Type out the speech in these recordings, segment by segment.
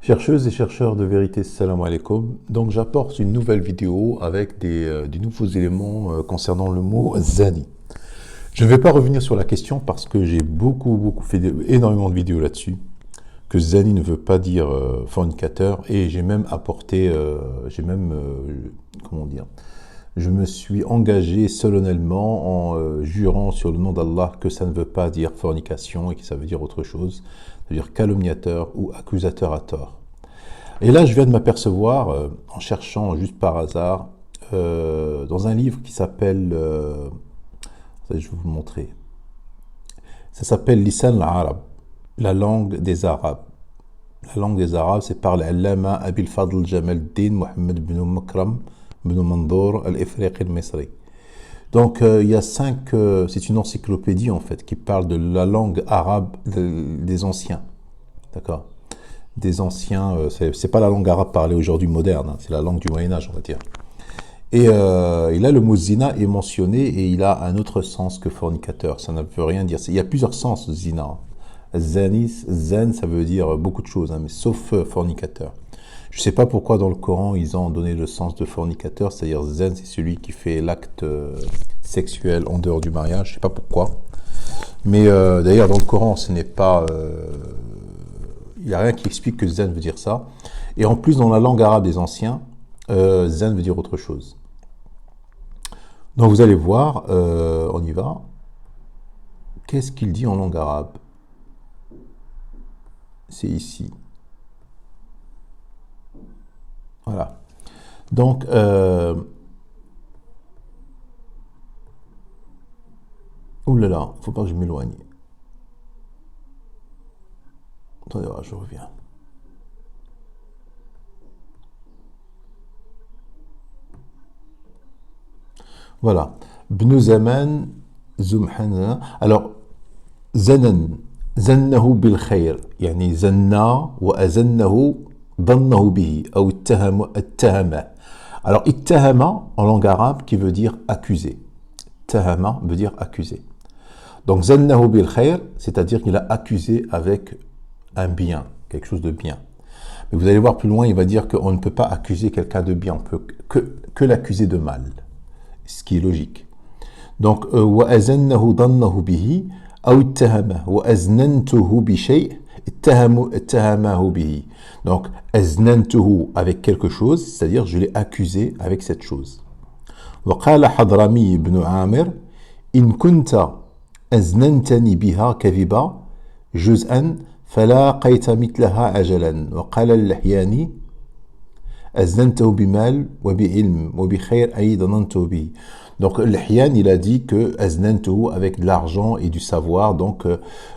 Chercheuses et chercheurs de vérité, salam alaikum. Donc j'apporte une nouvelle vidéo avec des nouveaux éléments concernant le mot zani. Je ne vais pas revenir sur la question parce que j'ai beaucoup fait énormément de vidéos là-dessus. Que zani ne veut pas dire fornicateur et j'ai même apporté, comment dire, je me suis engagé solennellement en jurant sur le nom d'Allah que ça ne veut pas dire fornication et que ça veut dire autre chose, c'est-à-dire calomniateur ou accusateur à tort. Et là, je viens de m'apercevoir, en cherchant juste par hasard, dans un livre qui s'appelle, je vais vous le montrer, ça s'appelle Lisan al-Arab, la langue des Arabes. La langue des Arabes, c'est par l'allama Abil Fadl Jamal Din Mohammed bin Makram bin Mandour al-Ifriqi al-Misri. Donc, il y a c'est une encyclopédie en fait qui parle de la langue arabe des anciens. D'accord? Des anciens, c'est pas la langue arabe parlée aujourd'hui moderne, hein, c'est la langue du Moyen-Âge, on va dire. Et là, le mot zina est mentionné et il a un autre sens que fornicateur. Ça ne veut rien dire. Il y a plusieurs sens, zina. Zanis, zen, ça veut dire beaucoup de choses, hein, mais sauf fornicateur. Je ne sais pas pourquoi dans le Coran ils ont donné le sens de fornicateur, c'est-à-dire zen, c'est celui qui fait l'acte sexuel en dehors du mariage. Je ne sais pas pourquoi. Mais d'ailleurs, dans le Coran, ce n'est pas. Il n'y a rien qui explique que zen veut dire ça. Et en plus, dans la langue arabe des anciens, zen veut dire autre chose. Donc vous allez voir, on y va. Qu'est-ce qu'il dit en langue arabe? C'est ici. Voilà. Donc, oulala, faut pas que je m'éloigne. Attendez, je reviens. Voilà. Bnu Zaman, Zumhana. Alors, Zanan. زنه بالخير يعني زنا وأزنه ظنه به أو اتهمه. Alors ittahama en langue arabe qui veut dire accusé. Tahama veut dire accusé. Donc zannahu bil khair, c'est-à-dire qu'il a accusé avec un bien, quelque chose de bien. Mais vous allez voir plus loin, il va dire qu'on ne peut pas accuser quelqu'un de bien, on peut que l'accuser de mal. Ce qui est logique. Donc wa azannahu dhannahu bihi أو اتهمه وأزننته بشيء اتهمه به. Donc أزننته avec quelque chose, c'est-à-dire je l'ai accusé avec cette chose. وقال حضرمي بن عامر إن كنت أزننتني بها كذبا جزءا فلاقيت مثلها عجلا. وقال اللحياني أزننته بمال وبعلم وبخير أي ظننته به. Donc l'Ihyan, il a dit que aznantuhu avec de l'argent et du savoir, donc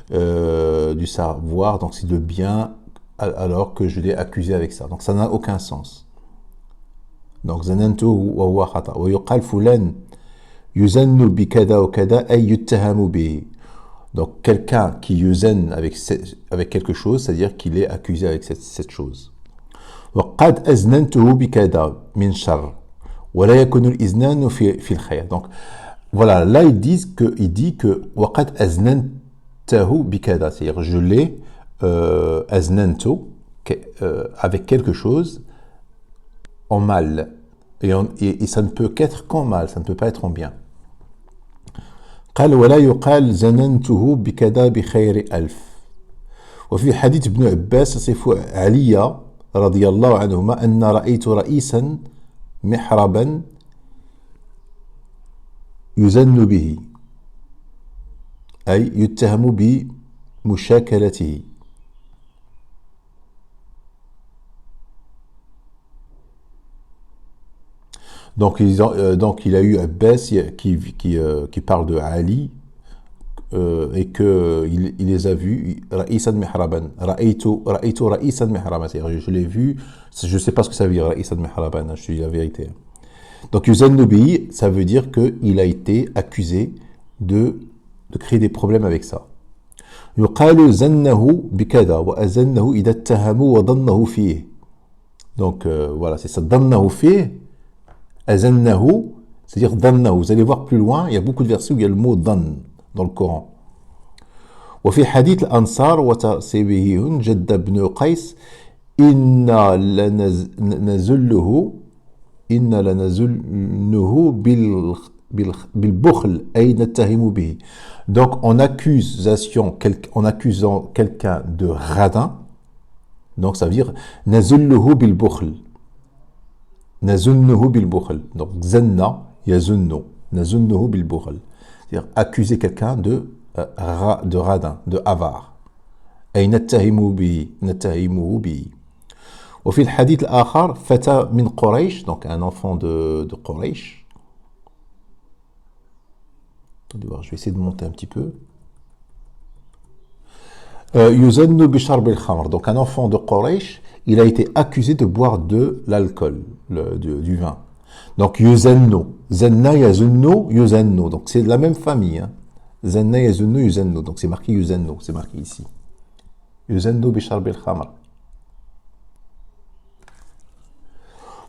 c'est de bien, alors que je l'ai accusé avec ça. Donc ça n'a aucun sens. Donc zanantuhu wa huwa khata. Wa yuqal fulan yuzannu bi kada wa kada ay yuttahamu bihi. Donc quelqu'un qui yuzan avec quelque chose, c'est-à-dire qu'il est accusé avec cette chose. Wa qad aznantuhu bi kada min shar. Donc voilà, là il dit que وقد أزننته بكذا, c'est-à-dire je l'ai أزننته avec quelque chose en mal et ça ne peut qu'être qu'en mal, ça ne peut pas être en bien. قال ولا يقال زننته بكذا بخير ألف. وفي حديث ابن عباس يصف علي رضي الله عنهما أن رأيت رئيسا محربا يزن به أي يتهم بمشاكلته. Donc il a eu Abbas qui parle de Ali et qu'il les a vus Ra'isan Mihraban. Ra'aytu Ra'isan Mihraban. C'est-à-dire je l'ai vu, je ne sais pas ce que ça veut dire Ra'isan Mihraban, je te dis la vérité. Donc Yuzannu bihi, ça veut dire qu'il a été accusé de créer des problèmes avec ça. يقال زنه بكذا وأزنه إذا اتهموا وظنه فيه. Donc voilà, c'est ça. ظنه فيه, أزنه, c'est-à-dire ظنه. Vous allez voir plus loin, il y a beaucoup de versets où il y a le mot ظن dans le Coran. وفي حديث الأنصار وتعصيبهن جد بن قيس Inna lanazulluhu Inna lanazulluhu bil bukhl ay nattahimu bihi. Donc en accusant quelqu'un de radin, donc ça veut dire nazulluhu bil bukhl. Nazunnuhu bil bukhl. Donc zanna yazunnu nazunnuhu bil bukhl. C'est-à-dire accuser quelqu'un de radin, de avare. Ay nattahimu bihi. وفي الحديث الآخر فتى من قريش, donc un enfant de Quraysh. Attendez voir, je vais essayer de monter un petit peu. Yuzannu bisharb al-khamr, donc un enfant de Quraysh, il a été accusé de boire de l'alcool, du vin. Donc yuzannu, zanna yazunnu yuzannu, donc c'est de la même famille. Hein. Zanna yazunnu yuzannu, donc c'est marqué yuzannu, c'est marqué ici. Yuzannu bisharb al-khamr.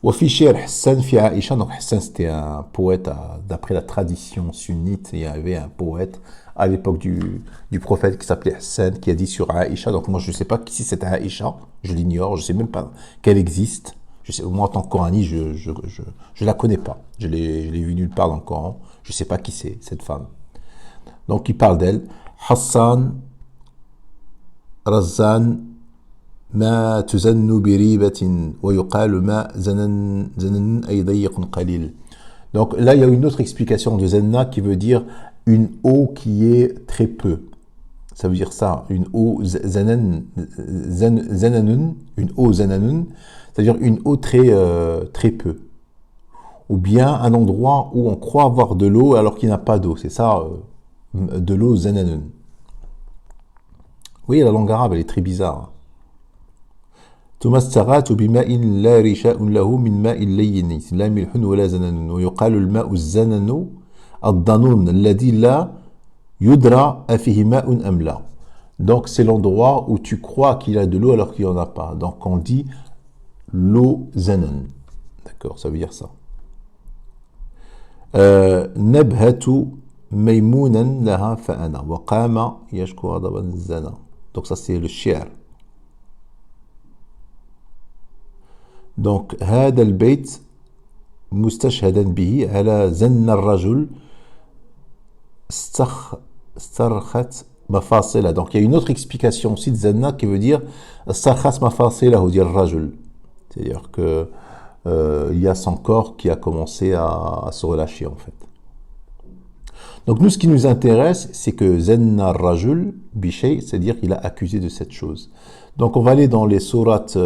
وفي شعر حسان في عائشة, donc Hassan c'était un poète d'après la tradition sunnite. Il y avait un poète à l'époque du prophète qui s'appelait Hassan qui a dit sur Aïcha. Donc moi je ne sais pas qui c'est cette Aïcha, je l'ignore, je ne sais même pas qu'elle existe. Moi en tant que Coranie, je la connais pas. Je l'ai vue nulle part dans le Coran. Je ne sais pas qui c'est cette femme. Donc il parle d'elle. Hassan Razan ما تزن بريبة ويقال ما زنن أي ضيق قليل. Donc là il y a une autre explication de zanna qui veut dire une eau qui est très peu. Ça veut dire ça, une eau zananun, une eau zananun, c'est-à-dire une eau très peu. Ou bien un endroit où on croit avoir de l'eau alors qu'il n'y a pas d'eau. C'est ça, de l'eau zananun. Oui, la langue arabe elle est très bizarre. تمسغات بماء لا رشاء له من ماء لين لا ملح ولا زنن ويقال الماء الزنن الضنون الذي لا يدرى أفيه ماء أم لا. Donc c'est l'endroit où tu crois qu'il y a de l'eau alors qu'il n'y en a pas. Donc on dit l'eau zanan. D'accord, ça veut dire ça. نبهة ميمونا لها فأنا وقام يشكو غضبا الزنا. Donc ça c'est le shi'r. Donc هذا البيت مستشهدا به على زن الرجل استرخت مفاصله. Donc il y a une autre explication aussi de zanna qui veut dire استرخت مفاصله ديال الرجل, c'est-à-dire que il y a son corps qui a commencé à se relâcher en fait. Donc nous ce qui nous intéresse c'est que zanna الرجل بشيء, c'est-à-dire qu'il a accusé de cette chose. Donc on va aller dans les sourates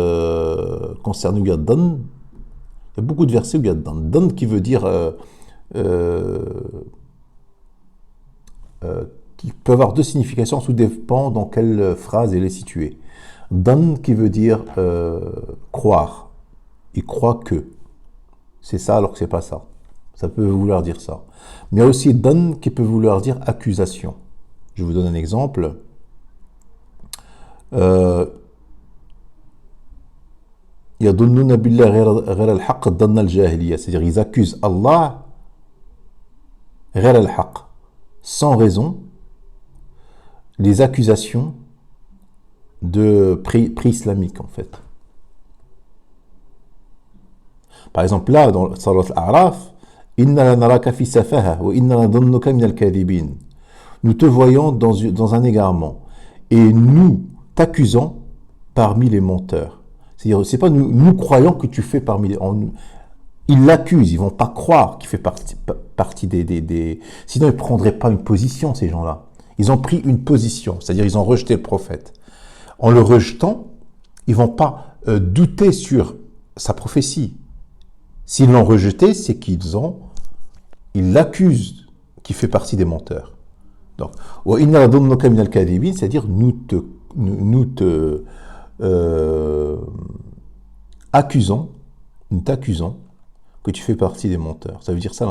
concernées où il y a dan. Il y a beaucoup de versets où il y a dan. Dan qui veut dire qui peut avoir deux significations, tout dépend dans quelle phrase elle est située. Dan qui veut dire croire. Il croit que c'est ça alors que c'est pas ça. Ça peut vouloir dire ça. Mais il y a aussi dan qui peut vouloir dire accusation. Je vous donne un exemple. يظنون بالله غير الحق ظن الجاهلية, c'est-à-dire ils accusent Allah غير الحق, sans raison, les accusations de pré-islamique en fait. Par exemple là dans Surat Al-A'raf, inna lanaraka fi safaha wa inna ladhunnuka min al-kadhibin. Nous te voyons dans un égarement et nous t'accusons parmi les menteurs. C'est-à-dire, c'est pas nous croyons que tu fais parmi les... Ils l'accusent, ils vont pas croire qu'il fait partie des... Sinon, ils ne prendraient pas une position, ces gens-là. Ils ont pris une position, c'est-à-dire ils ont rejeté le prophète. En le rejetant, ils vont pas douter sur sa prophétie. S'ils l'ont rejeté, c'est qu'ils l'accusent qu'il fait partie des menteurs. Donc, c'est-à-dire nous t'accusons que tu fais partie des menteurs. Ça veut dire ça,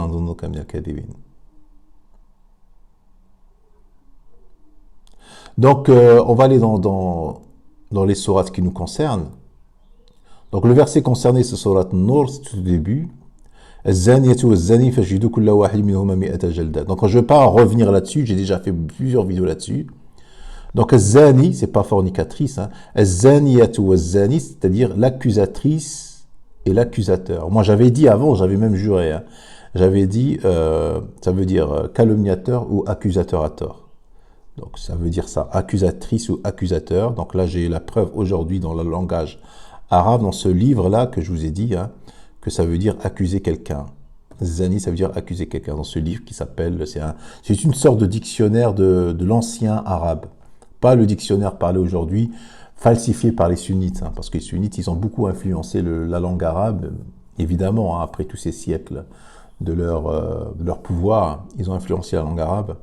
donc on va aller dans les sourates qui nous concernent. Donc le verset concerné, c'est sourate An-Nur, c'est tout le début. Donc je ne vais pas revenir là-dessus, j'ai déjà fait plusieurs vidéos là-dessus. Donc, zani, c'est pas fornicatrice, hein. Zaniyatu wa zani, c'est-à-dire l'accusatrice et l'accusateur. Moi, j'avais dit avant, j'avais même juré, hein. J'avais dit, ça veut dire calomniateur ou accusateur à tort. Donc, ça veut dire ça, accusatrice ou accusateur. Donc là, j'ai la preuve aujourd'hui dans le langage arabe, dans ce livre-là que je vous ai dit, hein, que ça veut dire accuser quelqu'un. Zani, ça veut dire accuser quelqu'un. Dans ce livre qui s'appelle, c'est une sorte de dictionnaire de l'ancien arabe. Pas le dictionnaire parlé aujourd'hui, falsifié par les sunnites, hein, parce que les sunnites, ils ont beaucoup influencé la langue arabe, évidemment, hein, après tous ces siècles de leur pouvoir, ils ont influencé la langue arabe.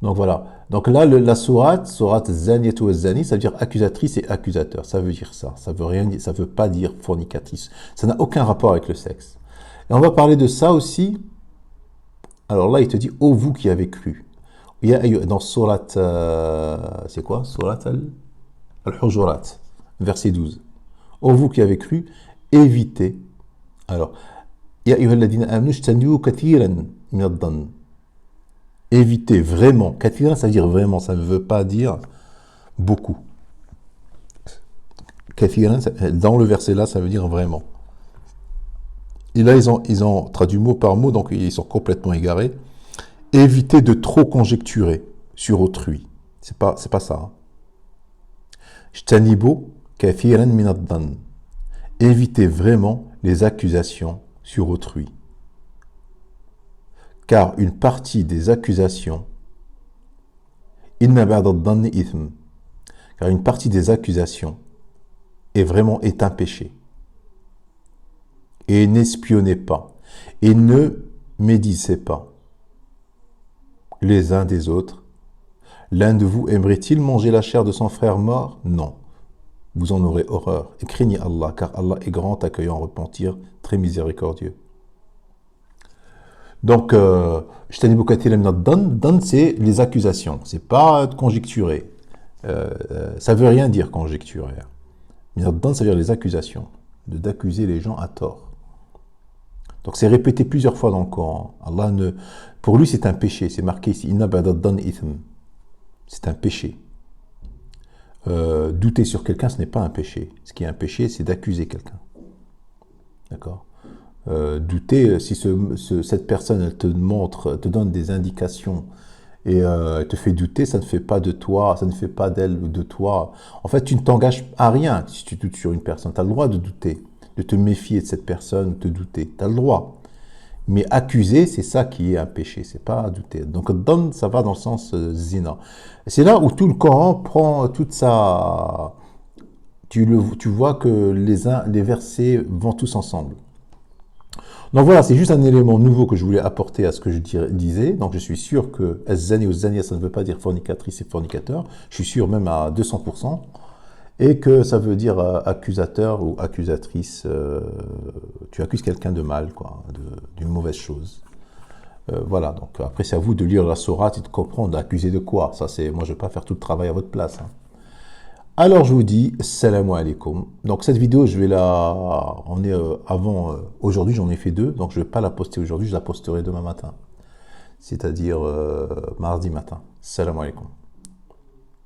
Donc voilà. Donc là, la sourate Zaniyatu wa Zani, ça veut dire accusatrice et accusateur. Ça veut dire ça. Ça veut rien dire, ça veut pas dire fornicatrice. Ça n'a aucun rapport avec le sexe. Et on va parler de ça aussi. Alors là, il te dit, ô vous qui avez cru. Il y a dans sourate, c'est quoi? Sourate al-Hujurat, verset 12. Ô vous qui avez cru, évitez. Alors, Ya ayyuhalladhina amanu ijtanibu kathiran min ad-dhann. Évitez vraiment. Kathiran, ça veut dire vraiment, ça ne veut pas dire beaucoup. Kathiran, dans le verset là, ça veut dire vraiment. Et là, ils ont traduit mot par mot, donc ils sont complètement égarés. Évitez de trop conjecturer sur autrui. C'est pas ça. Ijtanibu kathiran min ad-dhann. Évitez vraiment les accusations sur autrui. Car une partie des accusations, car une partie des accusations est un péché. Et n'espionnez pas, et ne médisez pas les uns des autres. L'un de vous aimerait-il manger la chair de son frère mort? Non. Vous en aurez horreur. Et craignez Allah, car Allah est grand, accueillant, repentir, très miséricordieux. Donc, dan, c'est les accusations. C'est pas conjecturer. Ça veut rien dire conjecturer. Dan, ça veut dire les accusations. D'accuser les gens à tort. Donc, c'est répété plusieurs fois dans le Coran. Pour lui, c'est un péché. C'est marqué ici. C'est un péché. Douter sur quelqu'un, ce n'est pas un péché. Ce qui est un péché, c'est d'accuser quelqu'un. D'accord? Douter, si cette personne elle te donne des indications et elle te fait douter, ça ne fait pas de toi, ça ne fait pas d'elle ou de toi. En fait, tu ne t'engages à rien si tu doutes sur une personne. Tu as le droit de douter, de te méfier de cette personne, de te douter. Tu as le droit. Mais accuser, c'est ça qui est un péché, c'est pas douter. Donc, dan, ça va dans le sens zina. C'est là où tout le Coran prend toute sa... Tu vois que les versets vont tous ensemble. Donc voilà, c'est juste un élément nouveau que je voulais apporter à ce que je disais. Donc je suis sûr que zani ou zania, ça ne veut pas dire fornicatrice et fornicateur. Je suis sûr même à 200%. Et que ça veut dire accusateur ou accusatrice. Tu accuses quelqu'un de mal, quoi, d'une mauvaise chose. Voilà, donc après c'est à vous de lire la sourate et de comprendre d'accuser de quoi. Ça, moi je ne vais pas faire tout le travail à votre place, hein. Alors je vous dis salam alaikum. Donc cette vidéo, je vais aujourd'hui j'en ai fait 2, donc je ne vais pas la poster aujourd'hui, je la posterai demain matin. C'est-à-dire mardi matin. Salam alaikum.